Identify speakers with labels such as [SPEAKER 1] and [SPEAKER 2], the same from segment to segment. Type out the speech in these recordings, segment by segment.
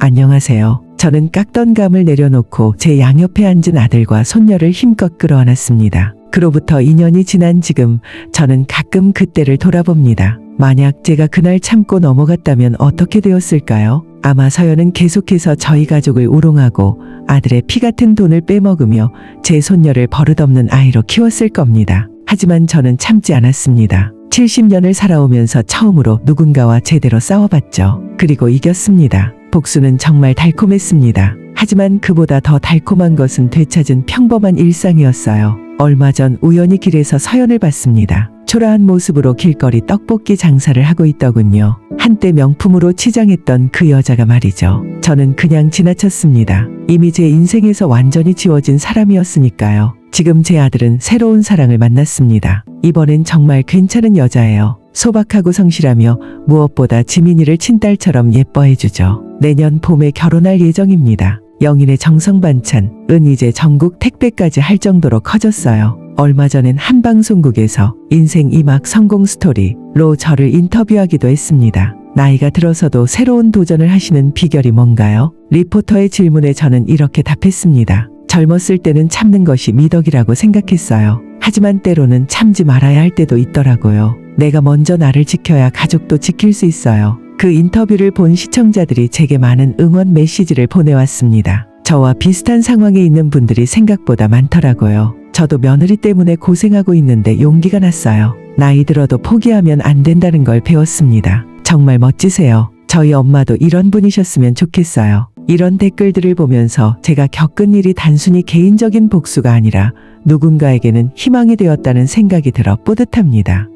[SPEAKER 1] 안녕하세요. 저는 깎던 감을 내려놓고 제 양옆에 앉은 아들과 손녀를 힘껏 끌어안았습니다. 그로부터 2년이 지난 지금 저는 가끔 그때를 돌아봅니다. 만약 제가 그날 참고 넘어갔다면 어떻게 되었을까요? 아마 서연은 계속해서 저희 가족을 우롱하고 아들의 피 같은 돈을 빼먹으며 제 손녀를 버릇없는 아이로 키웠을 겁니다. 하지만 저는 참지 않았습니다. 70년을 살아오면서 처음으로 누군가와 제대로 싸워봤죠. 그리고 이겼습니다. 복수는 정말 달콤했습니다. 하지만 그보다 더 달콤한 것은 되찾은 평범한 일상이었어요. 얼마 전 우연히 길에서 서연을 봤습니다. 초라한 모습으로 길거리 떡볶이 장사를 하고 있더군요. 한때 명품으로 치장했던 그 여자가 말이죠. 저는 그냥 지나쳤습니다. 이미 제 인생에서 완전히 지워진 사람이었으니까요. 지금 제 아들은 새로운 사랑을 만났습니다. 이번엔 정말 괜찮은 여자예요. 소박하고 성실하며 무엇보다 지민이를 친딸처럼 예뻐해주죠. 내년 봄에 결혼할 예정입니다. 영인의 정성 반찬, 은 이제 전국 택배까지 할 정도로 커졌어요. 얼마 전엔 한 방송국에서 인생 2막 성공 스토리로 저를 인터뷰하기도 했습니다. 나이가 들어서도 새로운 도전을 하시는 비결이 뭔가요? 리포터의 질문에 저는 이렇게 답했습니다. 젊었을 때는 참는 것이 미덕이라고 생각했어요. 하지만 때로는 참지 말아야 할 때도 있더라고요. 내가 먼저 나를 지켜야 가족도 지킬 수 있어요. 그 인터뷰를 본 시청자들이 제게 많은 응원 메시지를 보내왔습니다. 저와 비슷한 상황에 있는 분들이 생각보다 많더라고요. 저도 며느리 때문에 고생하고 있는데 용기가 났어요. 나이 들어도 포기하면 안 된다는 걸 배웠습니다. 정말 멋지세요. 저희 엄마도 이런 분이셨으면 좋겠어요. 이런 댓글들을 보면서 제가 겪은 일이 단순히 개인적인 복수가 아니라 누군가에게는 희망이 되었다는 생각이 들어 뿌듯합니다.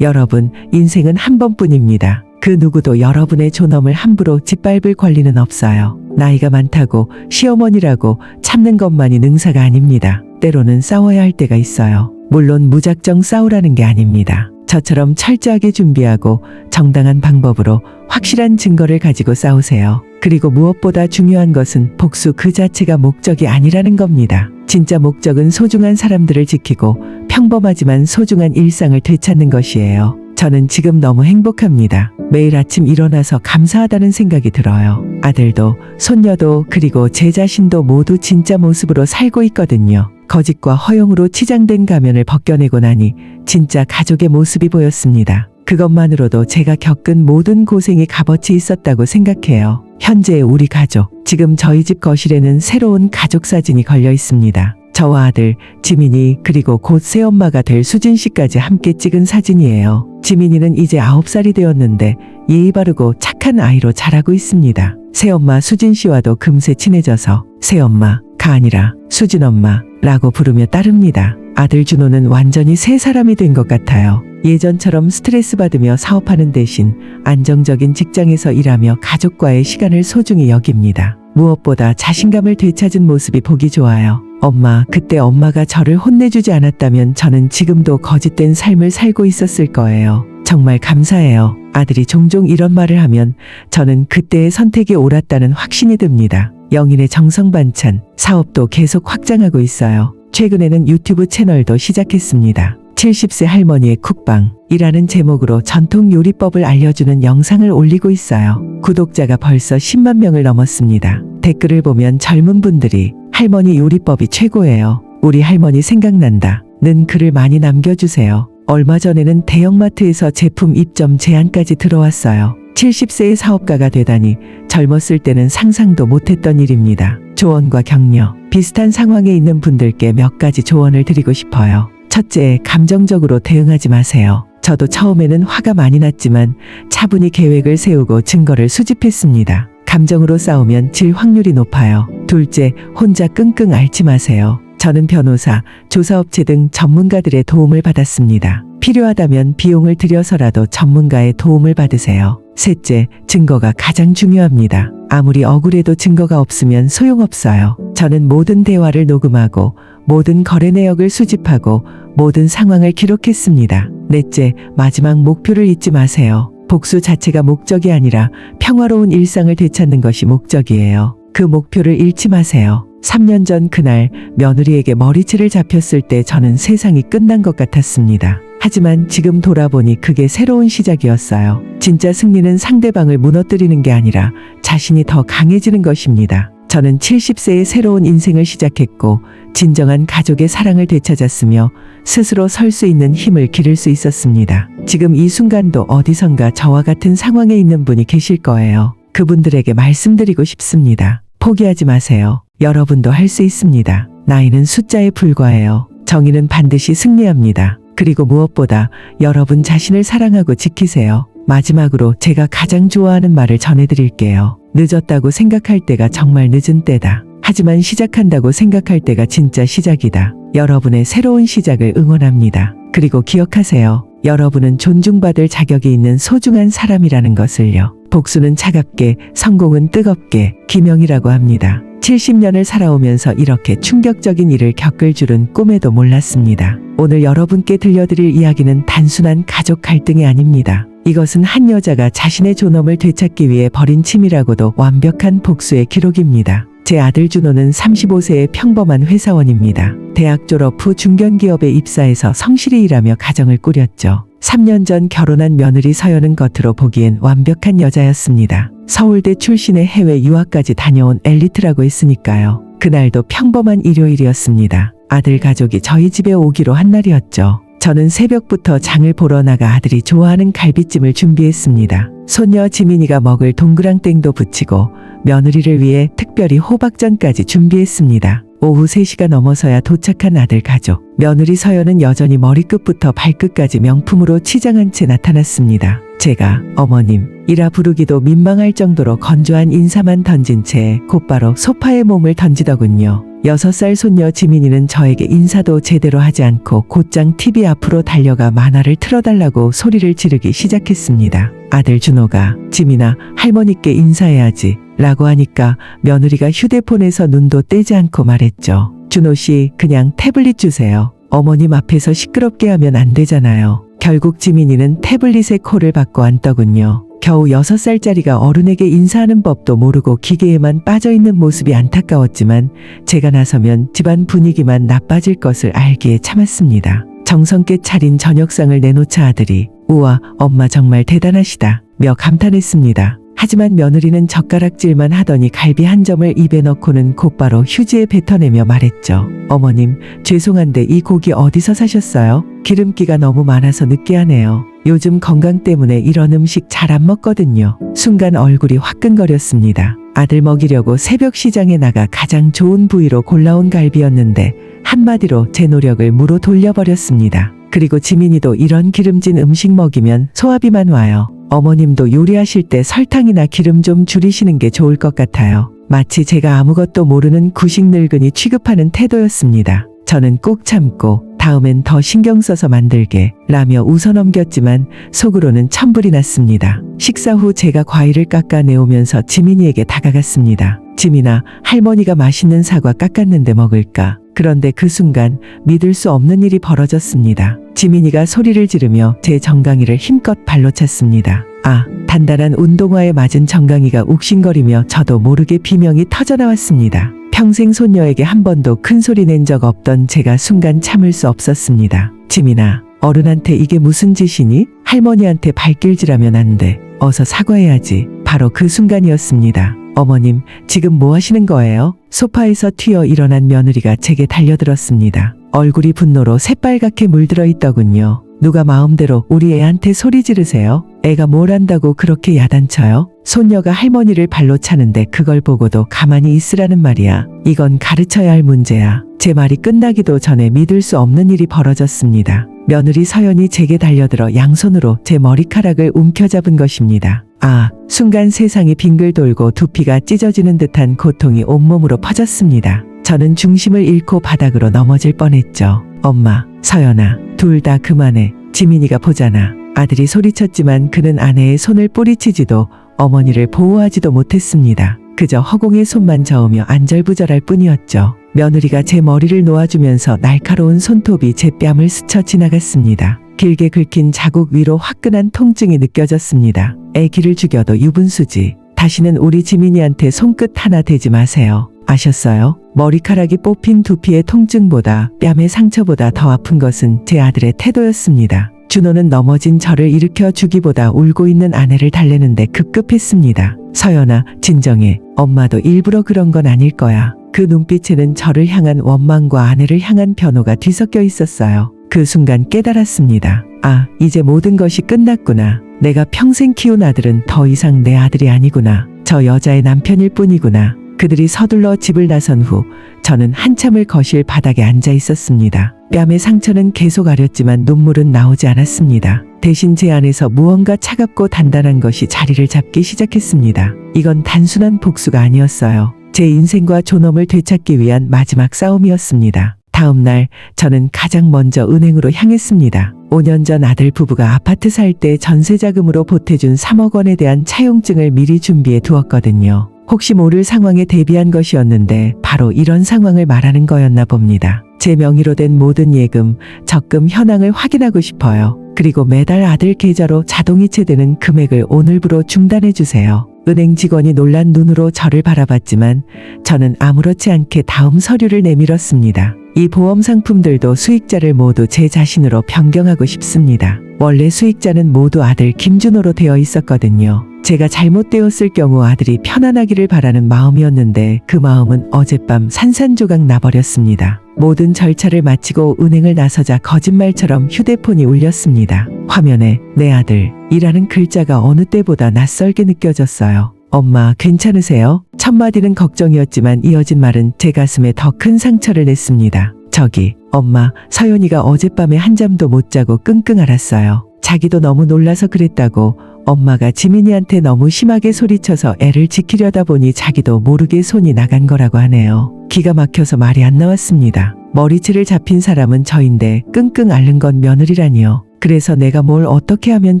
[SPEAKER 1] 여러분, 인생은 한 번뿐입니다. 그 누구도 여러분의 존엄을 함부로 짓밟을 권리는 없어요. 나이가 많다고 시어머니라고 참는 것만이 능사가 아닙니다. 때로는 싸워야 할 때가 있어요. 물론 무작정 싸우라는 게 아닙니다. 저처럼 철저하게 준비하고 정당한 방법으로 확실한 증거를 가지고 싸우세요. 그리고 무엇보다 중요한 것은 복수 그 자체가 목적이 아니라는 겁니다. 진짜 목적은 소중한 사람들을 지키고 평범하지만 소중한 일상을 되찾는 것이에요. 저는 지금 너무 행복합니다. 매일 아침 일어나서 감사하다는 생각이 들어요. 아들도, 손녀도, 그리고 제 자신도 모두 진짜 모습으로 살고 있거든요. 거짓과 허용으로 치장된 가면을 벗겨내고 나니 진짜 가족의 모습이 보였습니다. 그것만으로도 제가 겪은 모든 고생이 값어치 있었다고 생각해요. 현재의 우리 가족, 지금 저희 집 거실에는 새로운 가족 사진이 걸려 있습니다. 저와 아들, 지민이, 그리고 곧 새엄마가 될 수진 씨까지 함께 찍은 사진이에요. 지민이는 이제 9살이 되었는데 예의 바르고 착한 아이로 자라고 있습니다. 새엄마 수진 씨와도 금세 친해져서 새엄마가 아니라 수진 엄마라고 부르며 따릅니다. 아들 준호는 완전히 새 사람이 된 것 같아요. 예전처럼 스트레스 받으며 사업하는 대신 안정적인 직장에서 일하며 가족과의 시간을 소중히 여깁니다. 무엇보다 자신감을 되찾은 모습이 보기 좋아요. 엄마, 그때 엄마가 저를 혼내주지 않았다면 저는 지금도 거짓된 삶을 살고 있었을 거예요. 정말 감사해요. 아들이 종종 이런 말을 하면 저는 그때의 선택이 옳았다는 확신이 듭니다. 영인의 정성 반찬, 사업도 계속 확장하고 있어요. 최근에는 유튜브 채널도 시작했습니다. 70세 할머니의 쿡방이라는 제목으로 전통 요리법을 알려주는 영상을 올리고 있어요. 구독자가 벌써 10만 명을 넘었습니다. 댓글을 보면 젊은 분들이 할머니 요리법이 최고예요. 우리 할머니 생각난다. 는 글을 많이 남겨주세요. 얼마 전에는 대형마트에서 제품 입점 제안까지 들어왔어요. 70세의 사업가가 되다니 젊었을 때는 상상도 못했던 일입니다. 조언과 격려, 비슷한 상황에 있는 분들께 몇 가지 조언을 드리고 싶어요. 첫째, 감정적으로 대응하지 마세요. 저도 처음에는 화가 많이 났지만 차분히 계획을 세우고 증거를 수집했습니다. 감정으로 싸우면 질 확률이 높아요. 둘째, 혼자 끙끙 앓지 마세요. 저는 변호사, 조사업체 등 전문가들의 도움을 받았습니다. 필요하다면 비용을 들여서라도 전문가의 도움을 받으세요. 셋째, 증거가 가장 중요합니다. 아무리 억울해도 증거가 없으면 소용없어요. 저는 모든 대화를 녹음하고 모든 거래 내역을 수집하고 모든 상황을 기록했습니다. 넷째, 마지막 목표를 잊지 마세요. 복수 자체가 목적이 아니라 평화로운 일상을 되찾는 것이 목적이에요. 그 목표를 잃지 마세요. 3년 전 그날 며느리에게 머리채를 잡혔을 때 저는 세상이 끝난 것 같았습니다. 하지만 지금 돌아보니 그게 새로운 시작이었어요. 진짜 승리는 상대방을 무너뜨리는 게 아니라 자신이 더 강해지는 것입니다. 저는 70세의 새로운 인생을 시작했고 진정한 가족의 사랑을 되찾았으며 스스로 설 수 있는 힘을 기를 수 있었습니다. 지금 이 순간도 어디선가 저와 같은 상황에 있는 분이 계실 거예요. 그분들에게 말씀드리고 싶습니다. 포기하지 마세요. 여러분도 할 수 있습니다. 나이는 숫자에 불과해요. 정의는 반드시 승리합니다. 그리고 무엇보다 여러분 자신을 사랑하고 지키세요. 마지막으로 제가 가장 좋아하는 말을 전해드릴게요. 늦었다고 생각할 때가 정말 늦은 때다. 하지만 시작한다고 생각할 때가 진짜 시작이다. 여러분의 새로운 시작을 응원합니다. 그리고 기억하세요. 여러분은 존중받을 자격이 있는 소중한 사람이라는 것을요. 복수는 차갑게, 성공은 뜨겁게, 김영이라고 합니다. 70년을 살아오면서 이렇게 충격적인 일을 겪을 줄은 꿈에도 몰랐습니다. 오늘 여러분께 들려드릴 이야기는 단순한 가족 갈등이 아닙니다. 이것은 한 여자가 자신의 존엄을 되찾기 위해 벌인 치밀하고도 완벽한 복수의 기록입니다. 제 아들 준호는 35세의 평범한 회사원입니다. 대학 졸업 후 중견기업에 입사해서 성실히 일하며 가정을 꾸렸죠. 3년 전 결혼한 며느리 서연은 겉으로 보기엔 완벽한 여자였습니다. 서울대 출신의 해외 유학까지 다녀온 엘리트라고 했으니까요. 그날도 평범한 일요일이었습니다. 아들 가족이 저희 집에 오기로 한 날이었죠. 저는 새벽부터 장을 보러 나가 아들이 좋아하는 갈비찜을 준비했습니다. 손녀 지민이가 먹을 동그랑땡도 부치고 며느리를 위해 특별히 호박전까지 준비했습니다. 오후 3시가 넘어서야 도착한 아들 가족. 며느리 서연은 여전히 머리끝부터 발끝까지 명품으로 치장한 채 나타났습니다. 제가 어머님 이라 부르기도 민망할 정도로 건조한 인사만 던진 채 곧바로 소파에 몸을 던지더군요. 6살 손녀 지민이는 저에게 인사도 제대로 하지 않고 곧장 TV 앞으로 달려가 만화를 틀어달라고 소리를 지르기 시작했습니다. 아들 준호가 지민아 할머니께 인사해야지 라고 하니까 며느리가 휴대폰에서 눈도 떼지 않고 말했죠. 준호 씨 그냥 태블릿 주세요. 어머님 앞에서 시끄럽게 하면 안 되잖아요. 결국 지민이는 태블릿에 코를 박고 앉더군요. 겨우 6살짜리가 어른에게 인사하는 법도 모르고 기계에만 빠져있는 모습이 안타까웠지만 제가 나서면 집안 분위기만 나빠질 것을 알기에 참았습니다. 정성껏 차린 저녁상을 내놓자 아들이 우와 엄마 정말 대단하시다 며 감탄했습니다. 하지만 며느리는 젓가락질만 하더니 갈비 한 점을 입에 넣고는 곧바로 휴지에 뱉어내며 말했죠. 어머님, 죄송한데 이 고기 어디서 사셨어요? 기름기가 너무 많아서 느끼하네요. 요즘 건강 때문에 이런 음식 잘 안 먹거든요. 순간 얼굴이 화끈거렸습니다. 아들 먹이려고 새벽 시장에 나가 가장 좋은 부위로 골라온 갈비였는데 한마디로 제 노력을 무로 돌려버렸습니다. 그리고 지민이도 이런 기름진 음식 먹이면 소화비만 와요. 어머님도 요리하실 때 설탕이나 기름 좀 줄이시는 게 좋을 것 같아요. 마치 제가 아무것도 모르는 구식 늙은이 취급하는 태도였습니다. 저는 꾹 참고 다음엔 더 신경 써서 만들게 라며 웃어넘겼지만 속으로는 천불이 났습니다. 식사 후 제가 과일을 깎아 내오면서 지민이에게 다가갔습니다. 지민아, 할머니가 맛있는 사과 깎았는데 먹을까? 그런데 그 순간 믿을 수 없는 일이 벌어졌습니다. 지민이가 소리를 지르며 제 정강이를 힘껏 발로 찼습니다. 아, 단단한 운동화에 맞은 정강이가 욱신거리며 저도 모르게 비명이 터져나왔습니다. 평생 손녀에게 한 번도 큰 소리 낸 적 없던 제가 순간 참을 수 없었습니다. 지민아, 어른한테 이게 무슨 짓이니? 할머니한테 발길질하면 안 돼. 어서 사과해야지. 바로 그 순간이었습니다. 어머님, 지금 뭐 하시는 거예요? 소파에서 튀어 일어난 며느리가 제게 달려들었습니다. 얼굴이 분노로 새빨갛게 물들어 있더군요. 누가 마음대로 우리 애한테 소리 지르세요? 애가 뭘 안다고 그렇게 야단쳐요? 손녀가 할머니를 발로 차는데 그걸 보고도 가만히 있으라는 말이야. 이건 가르쳐야 할 문제야. 제 말이 끝나기도 전에 믿을 수 없는 일이 벌어졌습니다. 며느리 서연이 제게 달려들어 양손으로 제 머리카락을 움켜잡은 것입니다. 아, 순간 세상이 빙글 돌고 두피가 찢어지는 듯한 고통이 온몸으로 퍼졌습니다. 저는 중심을 잃고 바닥으로 넘어질 뻔했죠. 엄마, 서연아, 둘 다 그만해. 지민이가 보잖아. 아들이 소리쳤지만 그는 아내의 손을 뿌리치지도 어머니를 보호하지도 못했습니다. 그저 허공에 손만 저으며 안절부절할 뿐이었죠. 며느리가 제 머리를 놓아주면서 날카로운 손톱이 제 뺨을 스쳐 지나갔습니다. 길게 긁힌 자국 위로 화끈한 통증이 느껴졌습니다. 애기를 죽여도 유분수지. 다시는 우리 지민이한테 손끝 하나 대지 마세요. 아셨어요? 머리카락이 뽑힌 두피의 통증보다 뺨의 상처보다 더 아픈 것은 제 아들의 태도였습니다. 준호는 넘어진 저를 일으켜 주기보다 울고 있는 아내를 달래는데 급급했습니다. 서연아, 진정해. 엄마도 일부러 그런 건 아닐 거야. 그 눈빛에는 저를 향한 원망과 아내를 향한 변호가 뒤섞여 있었어요. 그 순간 깨달았습니다. 아, 이제 모든 것이 끝났구나. 내가 평생 키운 아들은 더 이상 내 아들이 아니구나. 저 여자의 남편일 뿐이구나. 그들이 서둘러 집을 나선 후 저는 한참을 거실 바닥에 앉아 있었습니다. 뺨의 상처는 계속 아렸지만 눈물은 나오지 않았습니다. 대신 제 안에서 무언가 차갑고 단단한 것이 자리를 잡기 시작했습니다. 이건 단순한 복수가 아니었어요. 제 인생과 존엄을 되찾기 위한 마지막 싸움이었습니다. 다음 날 저는 가장 먼저 은행으로 향했습니다. 5년 전 아들 부부가 아파트 살 때 전세 자금으로 보태준 3억 원에 대한 차용증을 미리 준비해 두었거든요. 혹시 모를 상황에 대비한 것이었는데 바로 이런 상황을 말하는 거였나 봅니다. 제 명의로 된 모든 예금, 적금 현황을 확인하고 싶어요. 그리고 매달 아들 계좌로 자동이체되는 금액을 오늘부로 중단해 주세요. 은행 직원이 놀란 눈으로 저를 바라봤지만 저는 아무렇지 않게 다음 서류를 내밀었습니다. 이 보험 상품들도 수익자를 모두 제 자신으로 변경하고 싶습니다. 원래 수익자는 모두 아들 김준호로 되어 있었거든요. 제가 잘못되었을 경우 아들이 편안하기를 바라는 마음이었는데 그 마음은 어젯밤 산산조각 나버렸습니다. 모든 절차를 마치고 은행을 나서자 거짓말처럼 휴대폰이 울렸습니다. 화면에 내 아들이라는 글자가 어느 때보다 낯설게 느껴졌어요. 엄마, 괜찮으세요? 첫 마디는 걱정이었지만 이어진 말은 제 가슴에 더 큰 상처를 냈습니다. 저기, 엄마, 서연이가 어젯밤에 한잠도 못 자고 끙끙 앓았어요. 자기도 너무 놀라서 그랬다고. 엄마가 지민이한테 너무 심하게 소리쳐서 애를 지키려다 보니 자기도 모르게 손이 나간 거라고 하네요. 기가 막혀서 말이 안 나왔습니다. 머리채를 잡힌 사람은 저인데 끙끙 앓는 건 며느리라니요. 그래서 내가 뭘 어떻게 하면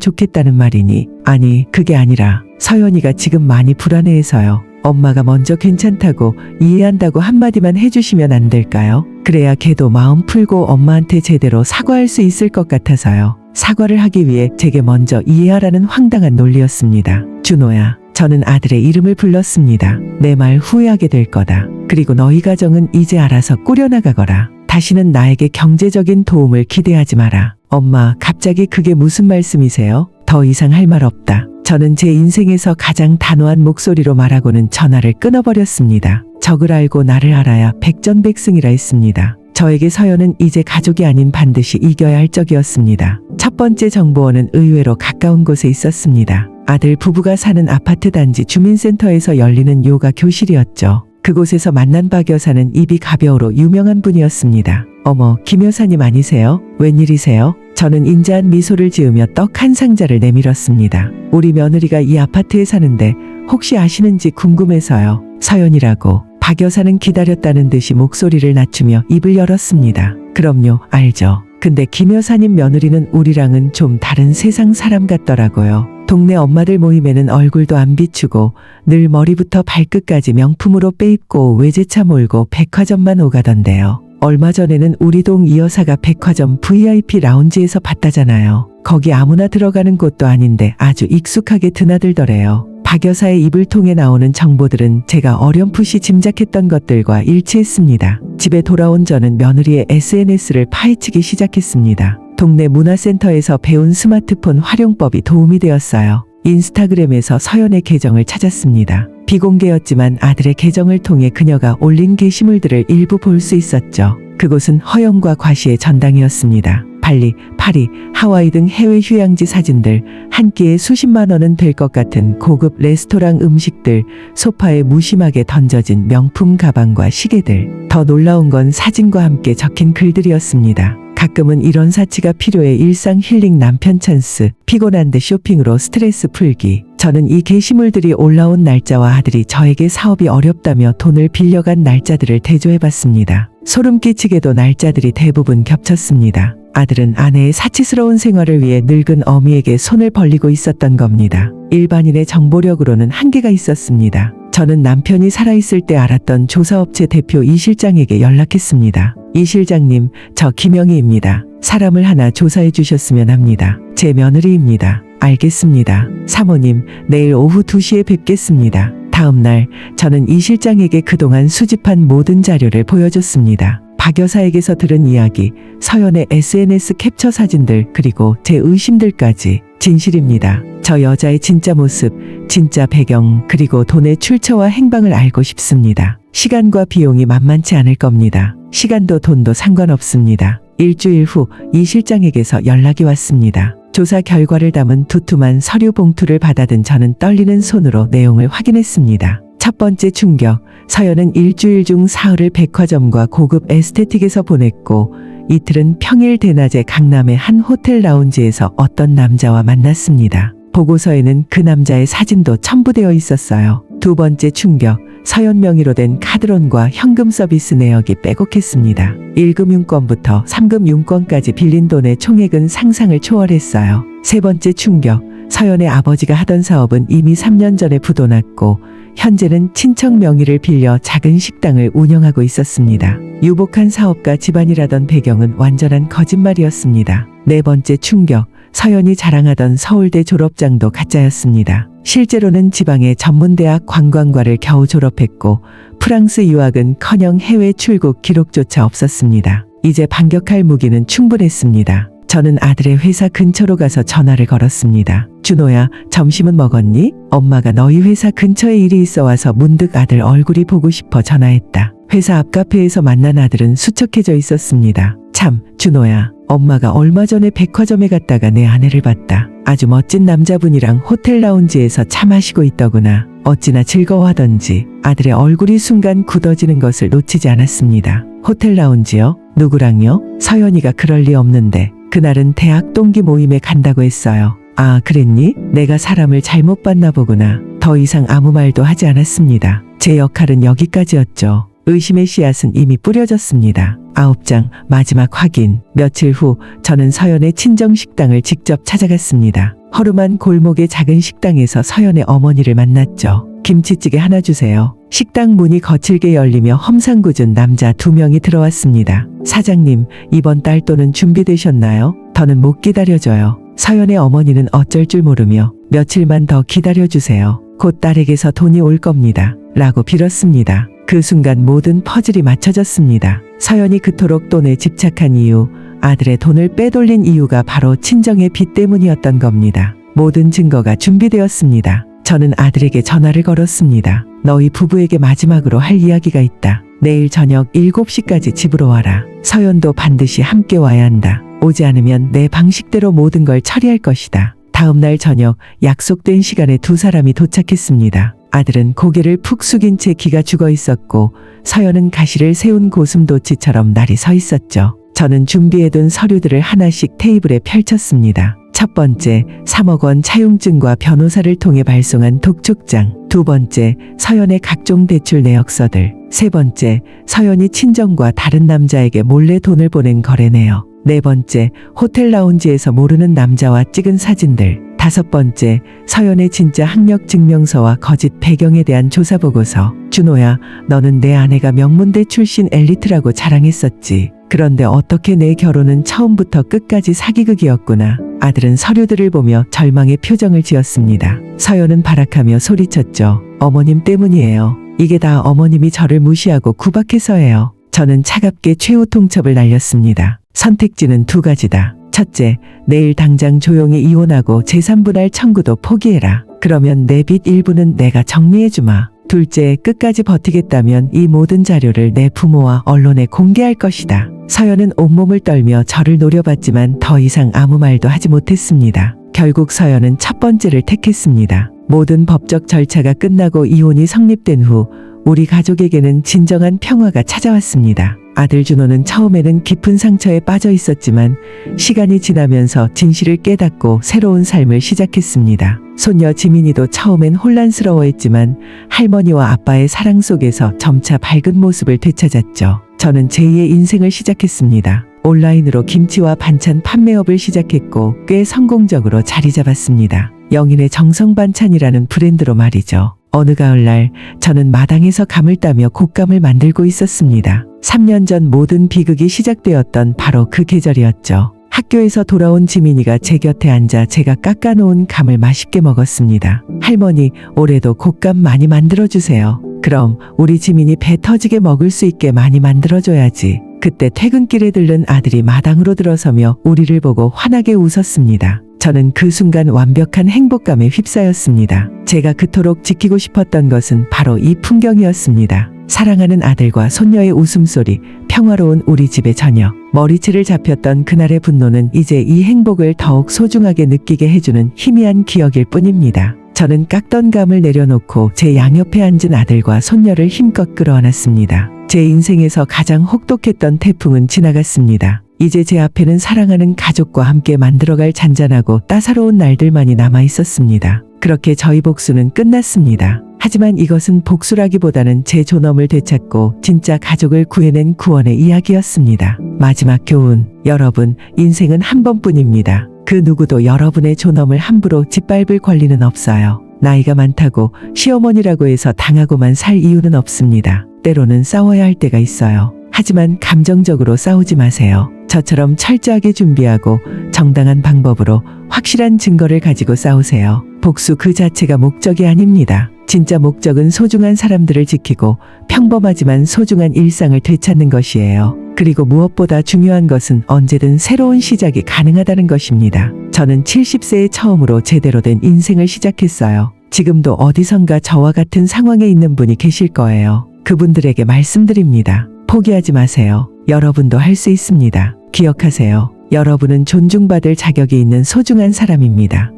[SPEAKER 1] 좋겠다는 말이니? 아니, 그게 아니라 서연이가 지금 많이 불안해해서요. 엄마가 먼저 괜찮다고 이해한다고 한마디만 해주시면 안 될까요? 그래야 걔도 마음 풀고 엄마한테 제대로 사과할 수 있을 것 같아서요. 사과를 하기 위해 제게 먼저 이해하라는 황당한 논리였습니다. 준호야, 저는 아들의 이름을 불렀습니다. 내 말 후회하게 될 거다. 그리고 너희 가정은 이제 알아서 꾸려나가거라. 다시는 나에게 경제적인 도움을 기대하지 마라. 엄마, 갑자기 그게 무슨 말씀이세요? 더 이상 할 말 없다. 저는 제 인생에서 가장 단호한 목소리로 말하고는 전화를 끊어버렸습니다. 적을 알고 나를 알아야 백전백승이라 했습니다. 저에게 서연은 이제 가족이 아닌 반드시 이겨야 할 적이었습니다. 첫 번째 정보원은 의외로 가까운 곳에 있었습니다. 아들 부부가 사는 아파트 단지 주민센터에서 열리는 요가 교실이었죠. 그곳에서 만난 박 여사는 입이 가벼우로 유명한 분이었습니다. 어머, 김 여사님 아니세요? 웬일이세요? 저는 인자한 미소를 지으며 떡 한 상자를 내밀었습니다. 우리 며느리가 이 아파트에 사는데 혹시 아시는지 궁금해서요. 서연이라고. 박 여사는 기다렸다는 듯이 목소리를 낮추며 입을 열었습니다. 그럼요, 알죠. 근데 김 여사님 며느리는 우리랑은 좀 다른 세상 사람 같더라고요. 동네 엄마들 모임에는 얼굴도 안 비추고 늘 머리부터 발끝까지 명품으로 빼입고 외제차 몰고 백화점만 오가던데요. 얼마 전에는 우리 동 이 여사가 백화점 VIP 라운지에서 봤다잖아요. 거기 아무나 들어가는 곳도 아닌데 아주 익숙하게 드나들더래요. 박 여사의 입을 통해 나오는 정보들은 제가 어렴풋이 짐작했던 것들과 일치했습니다. 집에 돌아온 저는 며느리의 SNS를 파헤치기 시작했습니다. 동네 문화센터에서 배운 스마트폰 활용법이 도움이 되었어요. 인스타그램에서 서연의 계정을 찾았습니다. 비공개였지만 아들의 계정을 통해 그녀가 올린 게시물들을 일부 볼 수 있었죠. 그곳은 허영과 과시의 전당이었습니다. 발리, 파리, 하와이 등 해외 휴양지 사진들, 한 끼에 수십만 원은 될 것 같은 고급 레스토랑 음식들, 소파에 무심하게 던져진 명품 가방과 시계들. 더 놀라운 건 사진과 함께 적힌 글들이었습니다. 가끔은 이런 사치가 필요해. 일상 힐링, 남편 찬스, 피곤한데 쇼핑으로 스트레스 풀기. 저는 이 게시물들이 올라온 날짜와 아들이 저에게 사업이 어렵다며 돈을 빌려간 날짜들을 대조해봤습니다. 소름 끼치게도 날짜들이 대부분 겹쳤습니다. 아들은 아내의 사치스러운 생활을 위해 늙은 어미에게 손을 벌리고 있었던 겁니다. 일반인의 정보력으로는 한계가 있었습니다. 저는 남편이 살아있을 때 알았던 조사업체 대표 이 실장에게 연락했습니다. 이 실장님, 저 김영희입니다. 사람을 하나 조사해 주셨으면 합니다. 제 며느리입니다. 알겠습니다. 사모님, 내일 오후 2시에 뵙겠습니다. 다음 날 저는 이 실장에게 그동안 수집한 모든 자료를 보여줬습니다. 박 여사에게서 들은 이야기, 서연의 SNS 캡처 사진들, 그리고 제 의심들까지 진실입니다. 저 여자의 진짜 모습, 진짜 배경, 그리고 돈의 출처와 행방을 알고 싶습니다. 시간과 비용이 만만치 않을 겁니다. 시간도 돈도 상관없습니다. 일주일 후 이 실장에게서 연락이 왔습니다. 조사 결과를 담은 두툼한 서류 봉투를 받아든 저는 떨리는 손으로 내용을 확인했습니다. 첫 번째 충격, 서연은 일주일 중 사흘을 백화점과 고급 에스테틱에서 보냈고 이틀은 평일 대낮에 강남의 한 호텔 라운지에서 어떤 남자와 만났습니다. 보고서에는 그 남자의 사진도 첨부되어 있었어요. 두 번째 충격, 서연 명의로 된 카드론과 현금 서비스 내역이 빼곡했습니다. 1금 융권부터 3금 융권까지 빌린 돈의 총액은 상상을 초월했어요. 세 번째 충격, 서연의 아버지가 하던 사업은 이미 3년 전에 부도났고 현재는 친척 명의를 빌려 작은 식당을 운영하고 있었습니다. 유복한 사업가 집안이라던 배경은 완전한 거짓말이었습니다. 네 번째 충격, 서연이 자랑하던 서울대 졸업장도 가짜였습니다. 실제로는 지방의 전문대학 관광과를 겨우 졸업했고 프랑스 유학은커녕 해외 출국 기록조차 없었습니다. 이제 반격할 무기는 충분했습니다. 저는 아들의 회사 근처로 가서 전화를 걸었습니다. 준호야, 점심은 먹었니? 엄마가 너희 회사 근처에 일이 있어 와서 문득 아들 얼굴이 보고 싶어 전화했다. 회사 앞 카페에서 만난 아들은 수척해져 있었습니다. 참, 준호야, 엄마가 얼마 전에 백화점에 갔다가 내 아내를 봤다. 아주 멋진 남자분이랑 호텔 라운지에서 차 마시고 있더구나. 어찌나 즐거워하던지 아들의 얼굴이 순간 굳어지는 것을 놓치지 않았습니다. 호텔 라운지요? 누구랑요? 서연이가 그럴 리 없는데. 그날은 대학 동기 모임에 간다고 했어요. 아, 그랬니? 내가 사람을 잘못 봤나 보구나. 더 이상 아무 말도 하지 않았습니다. 제 역할은 여기까지였죠. 의심의 씨앗은 이미 뿌려졌습니다. 9장 마지막 확인. 며칠 후 저는 서연의 친정 식당을 직접 찾아갔습니다. 허름한 골목의 작은 식당에서 서연의 어머니를 만났죠. 김치찌개 하나 주세요. 식당 문이 거칠게 열리며 험상궂은 남자 2명이 들어왔습니다. 사장님, 이번 달돈은 준비되셨나요? 더는 못 기다려줘요. 서연의 어머니는 어쩔 줄 모르며 며칠만 더 기다려주세요. 곧 딸에게서 돈이 올 겁니다. 라고 빌었습니다. 그 순간 모든 퍼즐이 맞춰졌습니다. 서연이 그토록 돈에 집착한 이유, 아들의 돈을 빼돌린 이유가 바로 친정의 빚 때문이었던 겁니다. 모든 증거가 준비되었습니다. 저는 아들에게 전화를 걸었습니다. 너희 부부에게 마지막으로 할 이야기가 있다. 내일 저녁 7시까지 집으로 와라. 서연도 반드시 함께 와야 한다. 오지 않으면 내 방식대로 모든 걸 처리할 것이다. 다음 날 저녁 약속된 시간에 두 사람이 도착했습니다. 아들은 고개를 푹 숙인 채 기가 죽어 있었고 서연은 가시를 세운 고슴도치처럼 날이 서 있었죠. 저는 준비해둔 서류들을 하나씩 테이블에 펼쳤습니다. 첫 번째, 3억 원 차용증과 변호사를 통해 발송한 독촉장. 두 번째, 서연의 각종 대출 내역서들. 세 번째, 서연이 친정과 다른 남자에게 몰래 돈을 보낸 거래 내역. 네 번째, 호텔 라운지에서 모르는 남자와 찍은 사진들. 다섯 번째, 서연의 진짜 학력 증명서와 거짓 배경에 대한 조사 보고서. 준호야, 너는 내 아내가 명문대 출신 엘리트라고 자랑했었지. 그런데 어떻게 내 결혼은 처음부터 끝까지 사기극이었구나. 아들은 서류들을 보며 절망의 표정을 지었습니다. 서연은 발악하며 소리쳤죠. 어머님 때문이에요. 이게 다 어머님이 저를 무시하고 구박해서예요. 저는 차갑게 최후 통첩을 날렸습니다. 선택지는 두 가지다. 첫째, 내일 당장 조용히 이혼하고 재산분할 청구도 포기해라. 그러면 내 빚 일부는 내가 정리해주마. 둘째, 끝까지 버티겠다면 이 모든 자료를 내 부모와 언론에 공개할 것이다. 서연은 온몸을 떨며 저를 노려봤지만 더 이상 아무 말도 하지 못했습니다. 결국 서연은 첫 번째를 택했습니다. 모든 법적 절차가 끝나고 이혼이 성립된 후 우리 가족에게는 진정한 평화가 찾아왔습니다. 아들 준호는 처음에는 깊은 상처에 빠져 있었지만 시간이 지나면서 진실을 깨닫고 새로운 삶을 시작했습니다. 손녀 지민이도 처음엔 혼란스러워했지만 할머니와 아빠의 사랑 속에서 점차 밝은 모습을 되찾았죠. 저는 제2의 인생을 시작했습니다. 온라인으로 김치와 반찬 판매업을 시작했고 꽤 성공적으로 자리 잡았습니다. 영인의 정성반찬이라는 브랜드로 말이죠. 어느 가을날 저는 마당에서 감을 따며 곶감을 만들고 있었습니다. 3년 전 모든 비극이 시작되었던 바로 그 계절이었죠. 학교에서 돌아온 지민이가 제 곁에 앉아 제가 깎아놓은 감을 맛있게 먹었습니다. 할머니, 올해도 곶감 많이 만들어주세요. 그럼 우리 지민이 배 터지게 먹을 수 있게 많이 만들어줘야지. 그때 퇴근길에 들른 아들이 마당으로 들어서며 우리를 보고 환하게 웃었습니다. 저는 그 순간 완벽한 행복감에 휩싸였습니다. 제가 그토록 지키고 싶었던 것은 바로 이 풍경이었습니다. 사랑하는 아들과 손녀의 웃음소리, 평화로운 우리 집의 저녁. 머리채를 잡혔던 그날의 분노는 이제 이 행복을 더욱 소중하게 느끼게 해주는 희미한 기억일 뿐입니다. 저는 깎던 감을 내려놓고 제 양옆에 앉은 아들과 손녀를 힘껏 끌어안았습니다. 제 인생에서 가장 혹독했던 태풍은 지나갔습니다. 이제 제 앞에는 사랑하는 가족과 함께 만들어갈 잔잔하고 따사로운 날들만이 남아 있었습니다. 그렇게 저희 복수는 끝났습니다. 하지만 이것은 복수라기보다는 제 존엄을 되찾고 진짜 가족을 구해낸 구원의 이야기였습니다. 마지막 교훈, 여러분, 인생은 한 번뿐입니다. 그 누구도 여러분의 존엄을 함부로 짓밟을 권리는 없어요. 나이가 많다고 시어머니라고 해서 당하고만 살 이유는 없습니다. 때로는 싸워야 할 때가 있어요. 하지만 감정적으로 싸우지 마세요. 저처럼 철저하게 준비하고 정당한 방법으로 확실한 증거를 가지고 싸우세요. 복수 그 자체가 목적이 아닙니다. 진짜 목적은 소중한 사람들을 지키고 평범하지만 소중한 일상을 되찾는 것이에요. 그리고 무엇보다 중요한 것은 언제든 새로운 시작이 가능하다는 것입니다. 저는 70세에 처음으로 제대로 된 인생을 시작했어요. 지금도 어디선가 저와 같은 상황에 있는 분이 계실 거예요. 그분들에게 말씀드립니다. 포기하지 마세요. 여러분도 할 수 있습니다. 기억하세요. 여러분은 존중받을 자격이 있는 소중한 사람입니다.